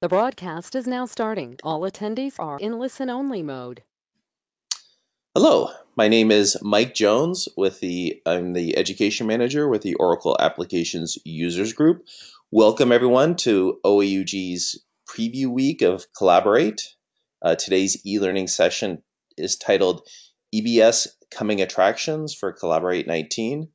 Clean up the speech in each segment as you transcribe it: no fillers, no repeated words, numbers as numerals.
The broadcast is now starting. All attendees are in listen-only mode. Hello, my name is Mike Jones I'm the education manager with the Oracle Applications Users Group. Welcome everyone to OAUG's preview week of Collaborate. Today's e-learning session is titled EBS Coming Attractions for Collaborate 19.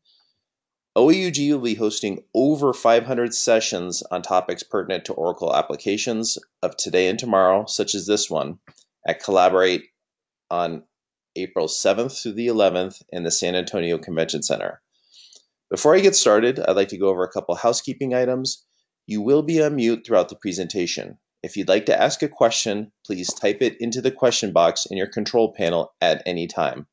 OAUG will be hosting over 500 sessions on topics pertinent to Oracle applications of today and tomorrow, such as this one at Collaborate on April 7th through the 11th in the San Antonio Convention Center. Before I get started, I'd like to go over a couple housekeeping items. You will be on mute throughout the presentation. If you'd like to ask a question, please type it into the question box in your control panel at any time.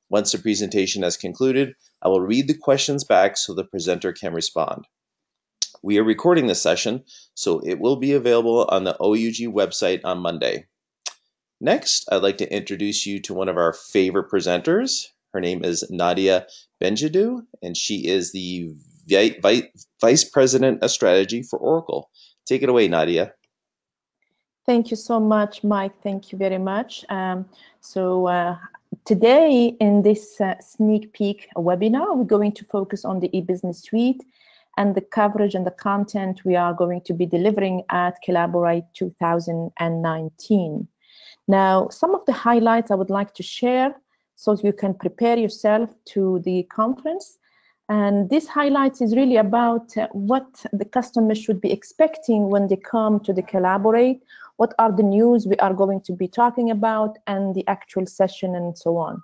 Once the presentation has concluded, I will read the questions back so the presenter can respond. We are recording this session, so it will be available on the OAUG website on Monday. Next, I'd like to introduce you to one of our favorite presenters. Her name is Nadia Bendjedou, and she is the Vice President of Strategy for Oracle. Take it away, Nadia. Thank you so much, Mike. Thank you very much. Today, in this sneak peek webinar, we're going to focus on the eBusiness Suite and the coverage and the content we are going to be delivering at Collaborate 2019. Now, some of the highlights I would like to share so you can prepare yourself to the conference. And this highlights is really about what the customers should be expecting when they come to the Collaborate, what are the news we are going to be talking about, and the actual session and so on.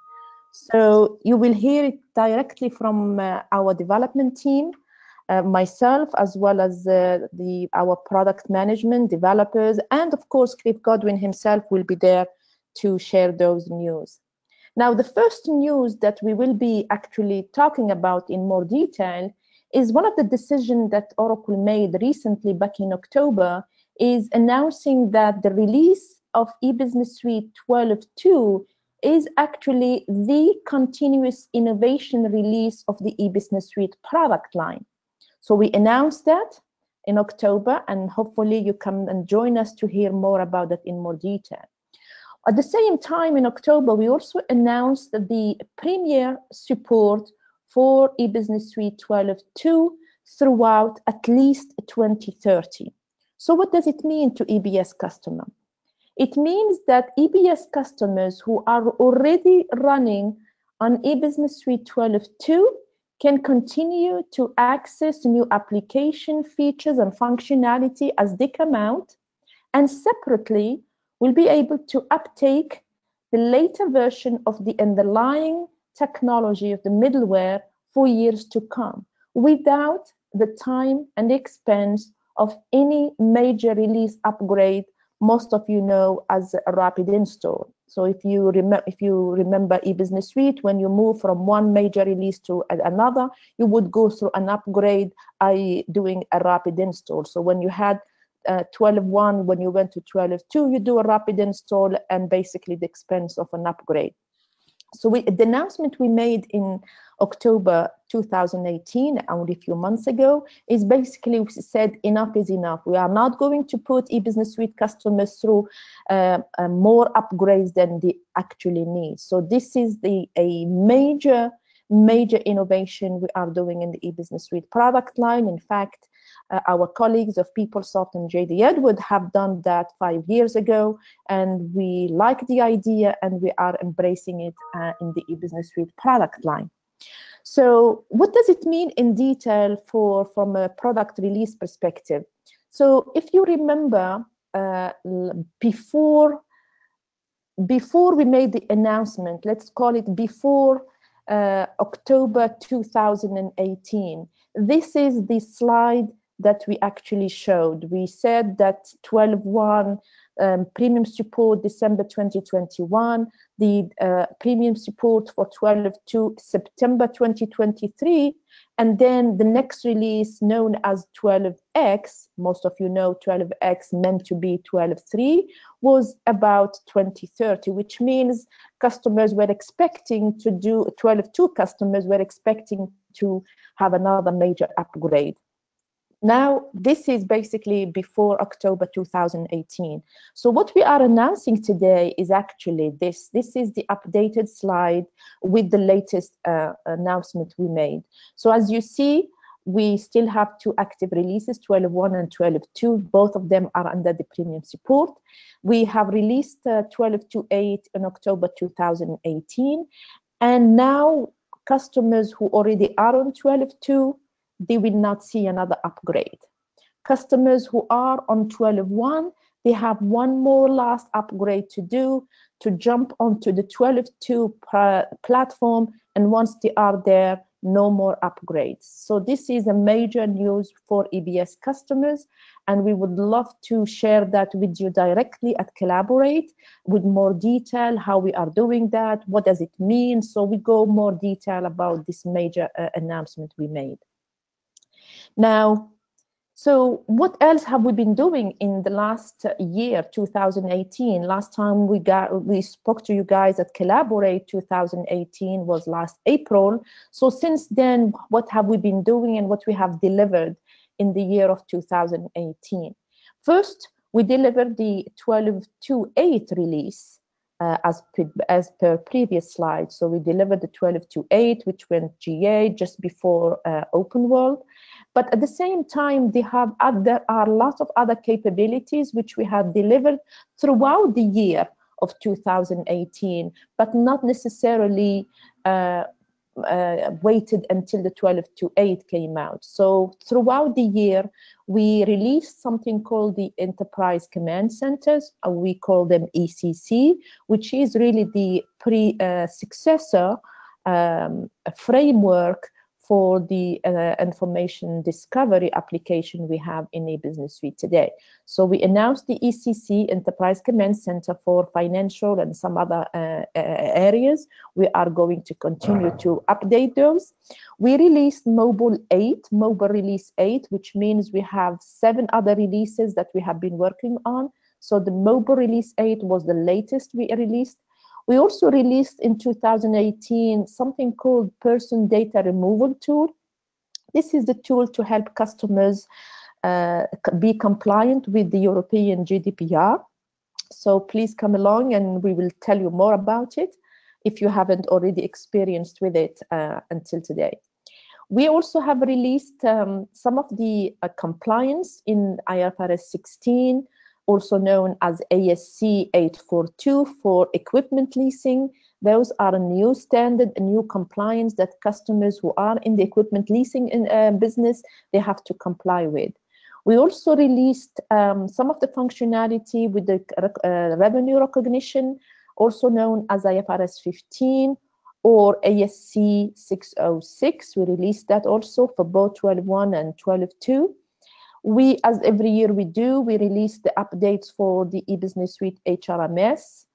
So you will hear it directly from our development team, myself, as well as our product management, developers, and of course, Cliff Godwin himself will be there to share those news. Now, the first news that we will be actually talking about in more detail is one of the decisions that Oracle made recently back in October is announcing that the release of eBusiness Suite 12.2 is actually the continuous innovation release of the eBusiness Suite product line. So we announced that in October, and hopefully you come and join us to hear more about that in more detail. At the same time, in October, we also announced the premier support for eBusiness Suite 12.2 throughout at least 2030. So what does it mean to EBS customer? It means that EBS customers who are already running on eBusiness Suite 12.2 can continue to access new application features and functionality as they come out, and separately will be able to uptake the later version of the underlying technology of the middleware for years to come without the time and expense of any major release upgrade, most of you know as a rapid install. So if you remember eBusiness Suite, when you move from one major release to another, you would go through an upgrade, i.e. doing a rapid install. So when you had 12.1, when you went to 12.2, you do a rapid install and basically the expense of an upgrade. So the announcement we made in October 2018, only a few months ago, is basically we said enough is enough. We are not going to put eBusiness Suite customers through more upgrades than they actually need. So this is a major innovation we are doing in the eBusiness Suite product line. In fact, our colleagues of PeopleSoft and JD Edward have done that 5 years ago, and we like the idea and we are embracing it in the eBusiness Suite product line. So what does it mean in detail from a product release perspective? So if you remember, before we made the announcement, let's call it before October 2018, this is the slide that we actually showed. We said that 12.1 premium support December 2021, the premium support for 12.2 September 2023, and then the next release known as 12X, most of you know 12X meant to be 12.3, was about 2030, which means customers were expecting to do, 12.2 customers were expecting to have another major upgrade. Now, this is basically before October 2018. So what we are announcing today is actually this. This is the updated slide with the latest announcement we made. So as you see, we still have 2 active releases, 12.1 and 12.2. Both of them are under the premium support. We have released 12.2.8 in October 2018. And now customers who already are on 12.2, they will not see another upgrade. Customers who are on 12.1, they have one more last upgrade to do to jump onto the 12.2 platform. And once they are there, no more upgrades. So this is a major news for EBS customers. And we would love to share that with you directly at Collaborate with more detail, how we are doing that, what does it mean. So we go more detail about this major announcement we made. Now, so what else have we been doing in the last year, 2018? Last time we spoke to you guys at Collaborate 2018 was last April. So since then, what have we been doing and what we have delivered in the year of 2018? First, we delivered the 12.2.8 release as per previous slide. So we delivered the 12.2.8, which went GA just before Open World. But at the same time, there are lots of other capabilities which we have delivered throughout the year of 2018, but not necessarily waited until the 12.2.8 came out. So throughout the year, we released something called the Enterprise Command Centers. We call them ECC, which is really the successor framework for the information discovery application we have in eBusiness Suite today. So we announced the ECC, Enterprise Command Center, for financial and some other areas. We are going to continue to update those. We released Mobile Release 8, which means we have 7 other releases that we have been working on. So the Mobile Release 8 was the latest we released. We also released in 2018 something called Person Data Removal Tool. This is the tool to help customers be compliant with the European GDPR. So please come along and we will tell you more about it if you haven't already experienced with it until today. We also have released some of the compliance in IFRS 16, also known as ASC 842 for equipment leasing. Those are a new standard, a new compliance that customers who are in the equipment leasing business, they have to comply with. We also released some of the functionality with the revenue recognition, also known as IFRS 15 or ASC 606. We released that also for both 12.1 and 12.2. We, as every year we do, we release the updates for the eBusiness Suite HRMS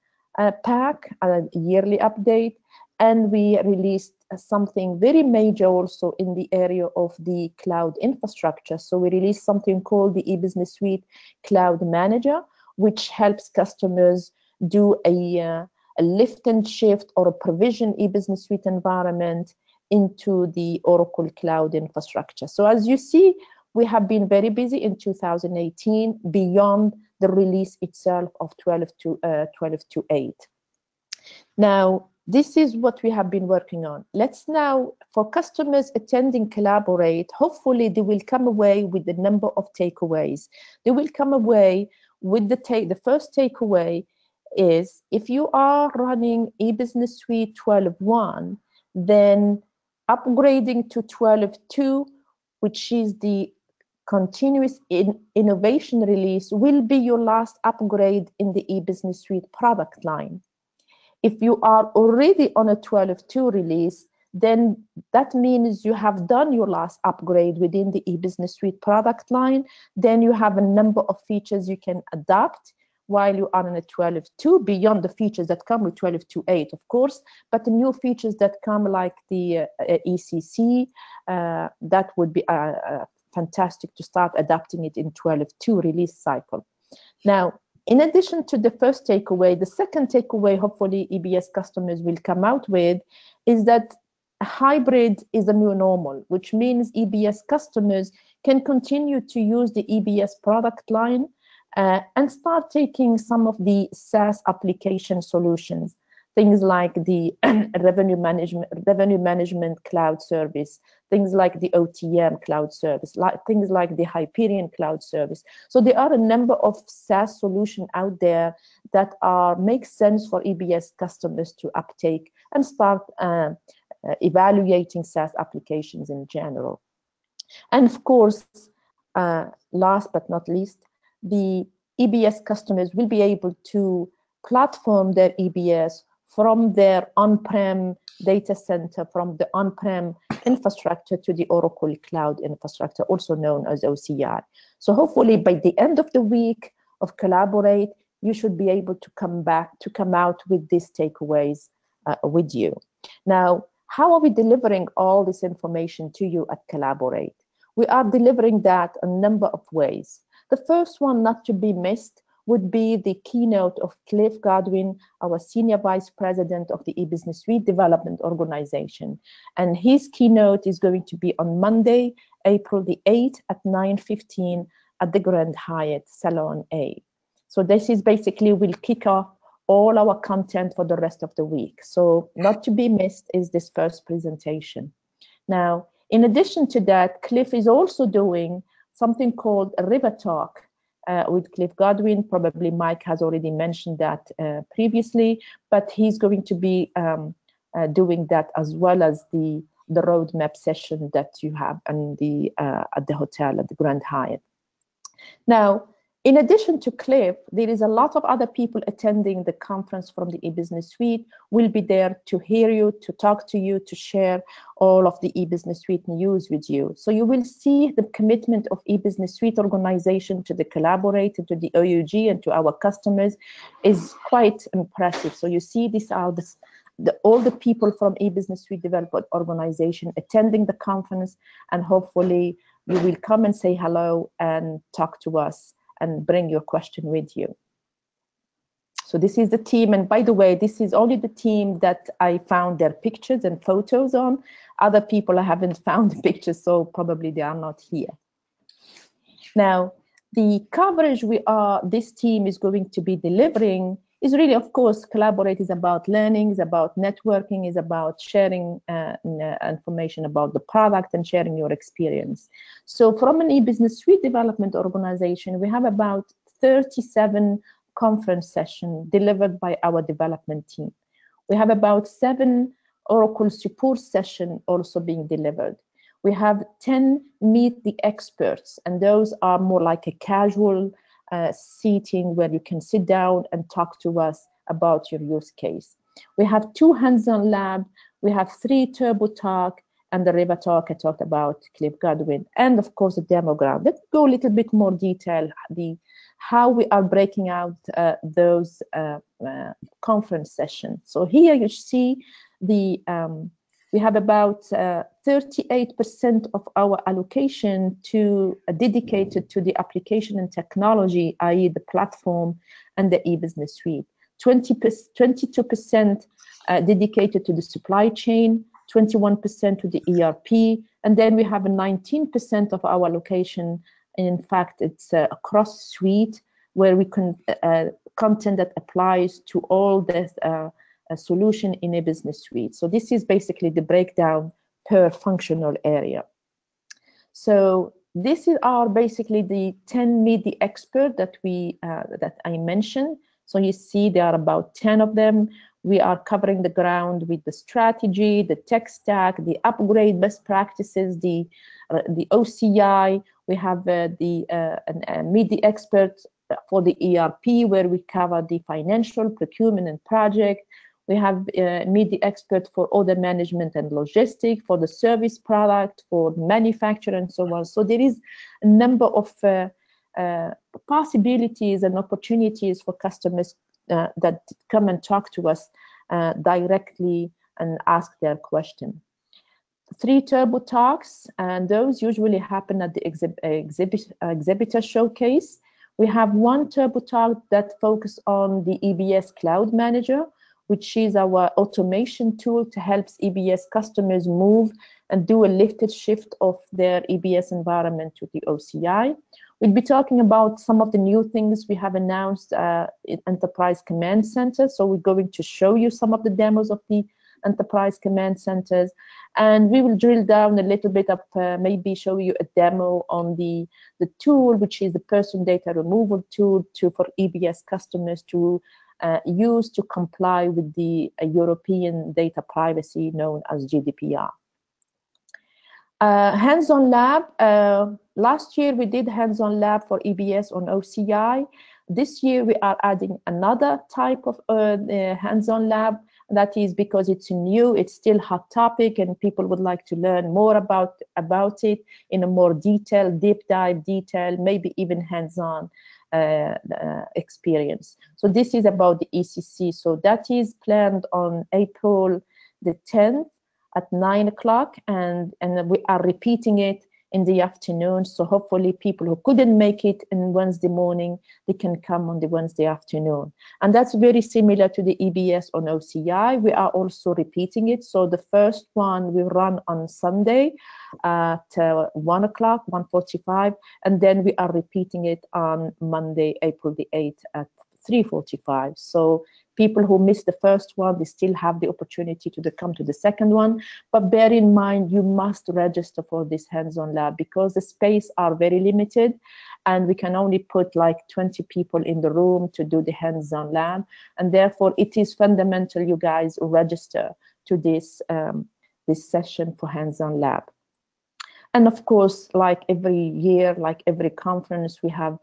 pack, a yearly update, and we released something very major also in the area of the cloud infrastructure. So we released something called the eBusiness Suite Cloud Manager, which helps customers do a lift and shift or a provision eBusiness Suite environment into the Oracle Cloud infrastructure. So as you see, we have been very busy in 2018 beyond the release itself of 12.2.8. Now, this is what we have been working on. Let's now, for customers attending Collaborate, hopefully they will come away with a number of takeaways. They will come away with the first takeaway is if you are running eBusiness Suite 12.1, then upgrading to 12.2, which is the continuous innovation release, will be your last upgrade in the eBusiness Suite product line. If you are already on a 12.2 release, then that means you have done your last upgrade within the eBusiness Suite product line. Then you have a number of features you can adapt while you are on a 12.2, beyond the features that come with 12.2.8, of course, but the new features that come like the ECC, that would be fantastic to start adapting it in 12.2 release cycle. Now, in addition to the first takeaway, the second takeaway, hopefully EBS customers will come out with, is that a hybrid is the new normal, which means EBS customers can continue to use the EBS product line and start taking some of the SaaS application solutions, things like the revenue management cloud service, things like the OTM cloud service, things like the Hyperion cloud service. So there are a number of SaaS solutions out there that make sense for EBS customers to uptake and start evaluating SaaS applications in general. And of course, last but not least, the EBS customers will be able to platform their EBS from their on-prem data center, from the on-prem infrastructure to the Oracle Cloud Infrastructure, also known as OCI. So hopefully by the end of the week of Collaborate, you should be able to come out with these takeaways with you. Now, how are we delivering all this information to you at Collaborate? We are delivering that a number of ways. The first one, not to be missed, would be the keynote of Cliff Godwin, our Senior Vice President of the eBusiness Suite Development Organization. And his keynote is going to be on Monday, April the 8th at 9:15 at the Grand Hyatt Salon A. So this is basically, will kick off all our content for the rest of the week. So not to be missed is this first presentation. Now, in addition to that, Cliff is also doing something called a River Talk with Cliff Godwin. Probably Mike has already mentioned that previously, but he's going to be doing that as well as the roadmap session that you have at the hotel at the Grand Hyatt. Now, in addition to Cliff, there is a lot of other people attending the conference from the eBusiness Suite. We'll be there to hear you, to talk to you, to share all of the eBusiness Suite news with you. So you will see the commitment of eBusiness Suite organization to the Collaborate, to the OAUG, and to our customers is quite impressive. So you see, these are all the people from eBusiness Suite Development Organization attending the conference, and hopefully you will come and say hello and talk to us and bring your question with you. So this is the team. And by the way, this is only the team that I found their pictures and photos on. Other people I haven't found the pictures, so probably they are not here. Now, the coverage this team is going to be delivering is really, of course, Collaborate is about learning, is about networking, is about sharing information about the product and sharing your experience. So from an eBusiness Suite development organization, we have about 37 conference sessions delivered by our development team. We have about 7 Oracle support sessions also being delivered. We have 10 Meet the Experts, and those are more like a casual seating where you can sit down and talk to us about your use case. We have 2 Handson Lab, we have 3 Turbo Talk, and the River Talk I talked about, Cliff Godwin, and of course the demo ground. Let's go a little bit more detail, how we are breaking out those conference sessions. So here you see we have about 38% of our allocation dedicated to the application and technology, i.e. the platform and the eBusiness Suite. 22% dedicated to the supply chain, 21% to the ERP, and then we have a 19% of our allocation. In fact, it's across suite where we can content that applies to all the solution in a business suite. So this is basically the breakdown per functional area. So this are basically the 10 Meet the Expert that I mentioned. So you see there are about 10 of them. We are covering the ground with the strategy, the tech stack, the upgrade best practices, the OCI. We have Meet the Expert for the ERP, where we cover the financial, procurement, and project. We have Meet the Expert for order management and logistics, for the service product, for manufacture, and so on. So there is a number of possibilities and opportunities for customers that come and talk to us directly and ask their question. 3 Turbo Talks, and those usually happen at the exhibitor showcase. We have 1 Turbo Talk that focuses on the EBS Cloud Manager, which is our automation tool to help EBS customers move and do a lift and shift of their EBS environment to the OCI. We'll be talking about some of the new things we have announced in Enterprise Command Center. So we're going to show you some of the demos of the Enterprise Command Centers, and we will drill down a little bit of maybe show you a demo on the tool, which is the person data removal tool for EBS customers to use to comply with the European data privacy known as GDPR. Handson Lab. Last year we did Handson Lab for EBS on OCI. This year we are adding another type of Handson Lab. That is because it's new, it's still hot topic, and people would like to learn more about it in a more detailed, deep dive detail, maybe even hands-on experience. So this is about the ECC. So that is planned on April the 10th at 9 o'clock, and we are repeating it in the afternoon. So hopefully people who couldn't make it on Wednesday morning, they can come on the Wednesday afternoon. And that's very similar to the EBS on OCI. We are also repeating it. So the first one we run on Sunday at 1 o'clock, 1:45, and then we are repeating it on Monday, April the 8th at 3:45. So people who missed the first one, they still have the opportunity to come to the second one. But bear in mind, you must register for this Handson Lab because the space are very limited, and we can only put like 20 people in the room to do the Handson Lab. And therefore, it is fundamental you guys register to this, this session for Handson Lab. And of course, like every year, like every conference, we have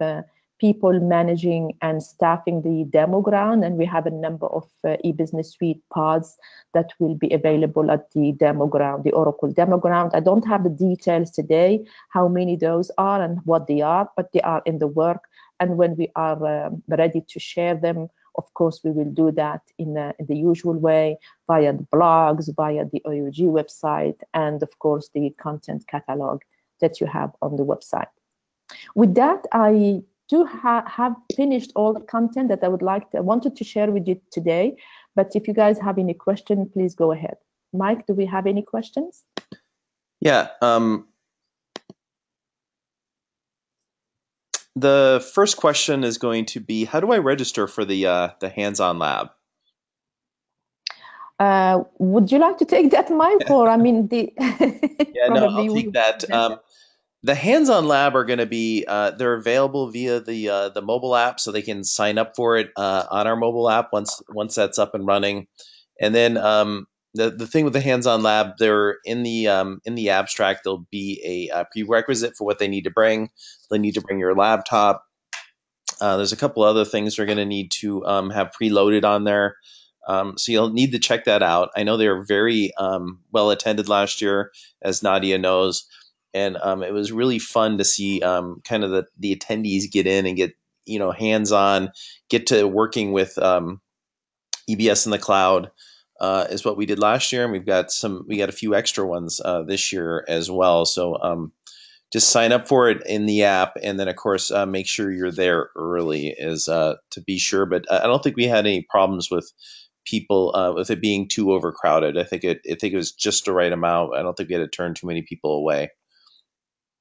people managing and staffing the demo ground, and we have a number of e-business suite pods that will be available at the demo ground, the Oracle demo ground. I don't have the details today, how many those are and what they are, but they are in the work. And when we are ready to share them, of course, we will do that in the usual way, via the blogs, via the OAUG website, and of course, the content catalog that you have on the website. With that, I do have finished all the content that I wanted to share with you today. But if you guys have any questions, please go ahead. Mike, do we have any questions? Yeah. The first question is going to be, how do I register for the Handson Lab? Would you like to take that, Mike? Or I mean, yeah, no, I'll take that. The Handson Lab are going to be they're available via the mobile app, so they can sign up for it on our mobile app once that's up and running. And then the thing with the Handson Lab, they're in the abstract. There'll be a prerequisite for what they need to bring. They need to bring your laptop. There's a couple other things they're going to need to have preloaded on there. So you'll need to check that out. I know they were very well attended last year, as Nadia knows. And it was really fun to see kind of the attendees get in and get, hands-on, get to working with EBS in the cloud is what we did last year. And we got a few extra ones this year as well. So just sign up for it in the app. And then, of course, make sure you're there early to be sure. But I don't think we had any problems with people with it being too overcrowded. I think it was just the right amount. I don't think we had to turn too many people away.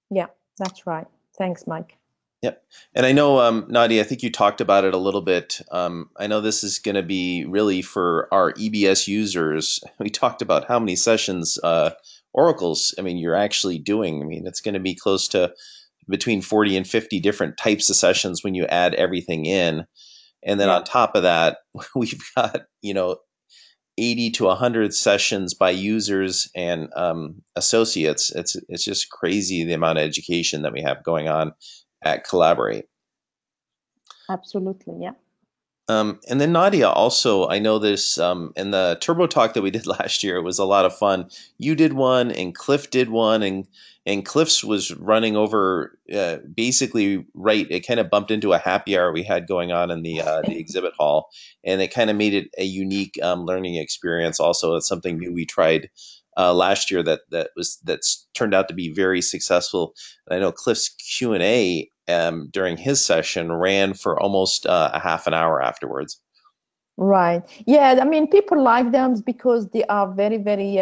Yeah, that's right. Thanks, Mike. Yep. And I know, Nadia, I think you talked about it a little bit. I know this is going to be really for our EBS users. We talked about how many sessions Oracle's, you're actually doing. It's going to be close to between 40 and 50 different types of sessions when you add everything in. And then on top of that, we've got, 80 to 100 sessions by users and associates. It's just crazy the amount of education that we have going on at Collaborate. Absolutely, yeah. And then Nadia, also, I know this in the Turbo Talk that we did last year, it was a lot of fun. You did one, and Cliff did one, and Cliff's was running over basically right. It kind of bumped into a happy hour we had going on in the exhibit hall, and it kind of made it a unique learning experience. Also, it's something new we tried last year that's turned out to be very successful. And I know Cliff's Q&A during his session ran for almost a half an hour afterwards. Right. Yeah, I mean, people like them because they are very, very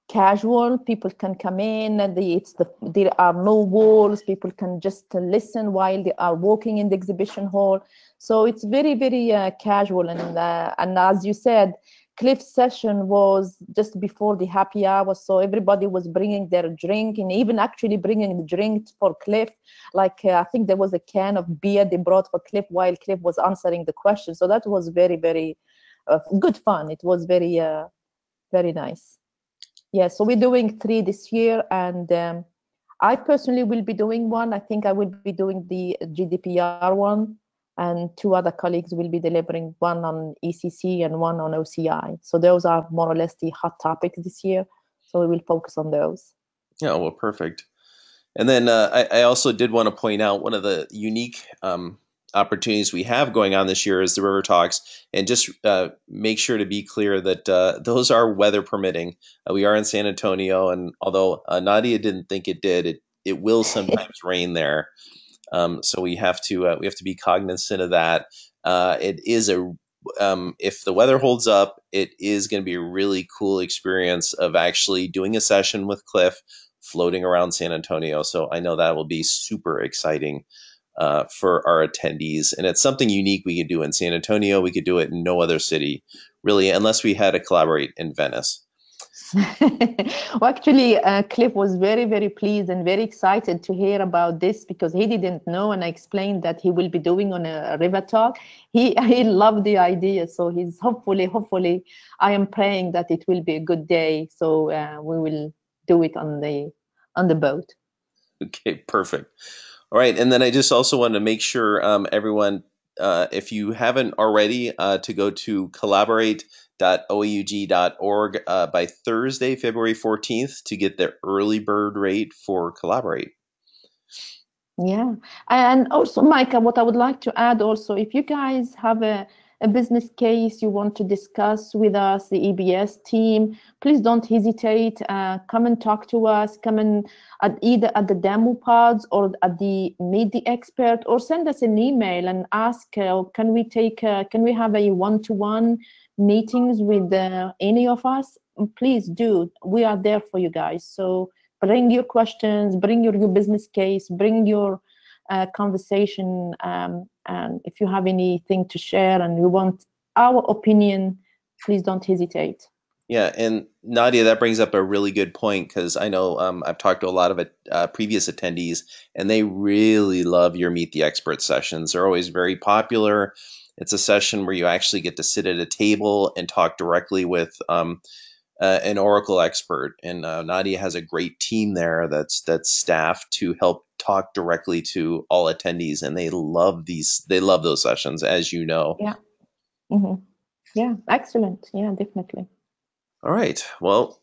casual. People can come in and there are no walls. People can just listen while they are walking in the exhibition hall. So it's very, very casual. And as you said, Cliff's session was just before the happy hour, so everybody was bringing their drink and even actually bringing the drink for Cliff. Like I think there was a can of beer they brought for Cliff while Cliff was answering the question. So that was very, very good fun. It was very, very nice. Yeah, so we're doing three this year, and I personally will be doing one. I think I will be doing the GDPR one, and two other colleagues will be delivering one on ECC and one on OCI. So those are more or less the hot topics this year. So we will focus on those. Yeah, well, perfect. And then I also did want to point out one of the unique opportunities we have going on this year is the River Talks, and just make sure to be clear that those are weather permitting. We are in San Antonio, and although Nadia didn't think it did, it will sometimes rain there. So we have to be cognizant of that. It is a if the weather holds up, it is going to be a really cool experience of actually doing a session with Cliff, floating around San Antonio. So I know that will be super exciting for our attendees, and it's something unique we could do in San Antonio. We could do it in no other city, really, unless we had to collaborate in Venice. Well, actually, Cliff was very, very pleased and very excited to hear about this because he didn't know, and I explained that he will be doing on a river talk. He loved the idea, so he's hopefully, I am praying that it will be a good day. So we will do it on the boat. Okay, perfect. All right, and then I just also want to make sure everyone, if you haven't already, to go to collaborate.oaug.org by Thursday, February 14th, to get the early bird rate for Collaborate. Yeah. And also, Micah, what I would like to add also, if you guys have a business case you want to discuss with us, the EBS team, please don't hesitate. Come and talk to us. Come and either at the demo pods or at the Meet the Expert, or send us an email and ask, can we have a one-to-one meetings with any of us? Please do. We are there for you guys. So bring your questions, bring your business case, bring your conversation, and if you have anything to share and you want our opinion, please don't hesitate. Yeah, and Nadia, that brings up a really good point, because I know I've talked to a lot of previous attendees, and they really love your Meet the Expert sessions. They're always very popular. It's a session where you actually get to sit at a table and talk directly with an Oracle expert, and Nadia has a great team there that's staffed to help talk directly to all attendees, and they love those sessions, as you know. Yeah. Mm-hmm. Yeah, excellent. Yeah, definitely. All right. Well,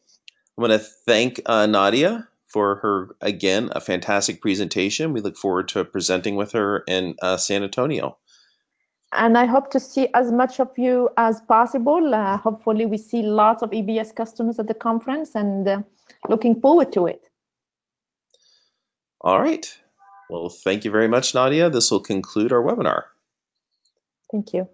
I'm going to thank Nadia for her, again, a fantastic presentation. We look forward to presenting with her in San Antonio. And I hope to see as much of you as possible. Hopefully we see lots of EBS customers at the conference, and looking forward to it. All right. Well, thank you very much, Nadia. This will conclude our webinar. Thank you.